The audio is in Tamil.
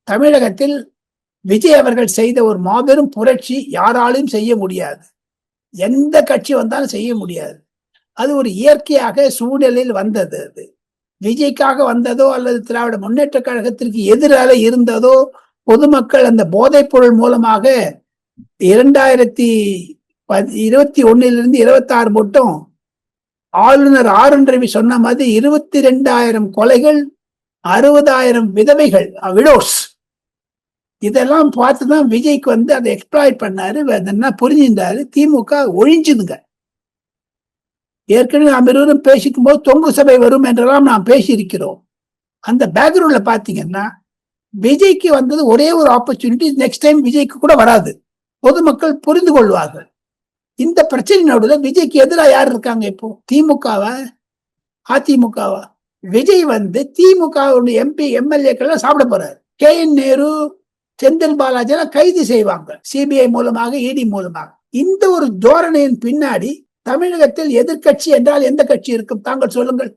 தமிழகத்தில் விஜய் அவர்கள் செய்த ஒரு மாபெரும் புரட்சி யாராலும் செய்ய முடியாது. எந்த கட்சி வந்தாலும் செய்ய முடியாது. அது ஒரு இயற்கையாக சூழலில் வந்தது. அது விஜய்க்காக வந்ததோ அல்லது திராவிட முன்னேற்ற கழகத்திற்கு எதிராக இருந்ததோ, பொதுமக்கள் அந்த போதைப் பொருள் மூலமாக 2021 26 மட்டும் ஆளுநர் ஆர்.என். ரவி சொன்ன மாதிரி 22,000 கொலைகள், 60,000 விதவைகள், விடோஸ். இதெல்லாம் பார்த்துதான் விஜய்க்கு அதை எக்ஸ்ப்ளாய்ட் பண்ணாரு, புரிஞ்சிருந்தாரு. திமுக ஒழிஞ்சுதுங்க. ஏற்கனவே நாம் இருவரும் பேசிக்கும் போது தொங்கு சபை வரும் என்றெல்லாம் நாம் பேசியிருக்கிறோம். அந்த பேக்ரவுண்ட்ல பாத்தீங்கன்னா விஜய்க்கு வந்தது ஒரே ஒரு ஆப்பர்ச்சுனிட்டி. நெக்ஸ்ட் டைம் விஜய்க்கு கூட வராது. பொதுமக்கள் புரிந்து கொள்வார்கள். இந்த பிரச்சனை நடுவில் விஜய்க்கு எதிராக யார் இருக்காங்க? இப்போ திமுகவா அதிமுகவா? விஜய் திமுக எம்பி எம்எல்ஏக்கள் சாப்பிட போறாரு. KN நேரு, செந்தில் பாலாஜி எல்லாம் கைது செய்வாங்க, சிபிஐ மூலமாக, இடி மூலமாக. இந்த ஒரு தோரணையின் பின்னாடி தமிழகத்தில் எதிர்கட்சி என்றால் எந்த கட்சி இருக்கும்? தாங்கள் சொல்லுங்கள்.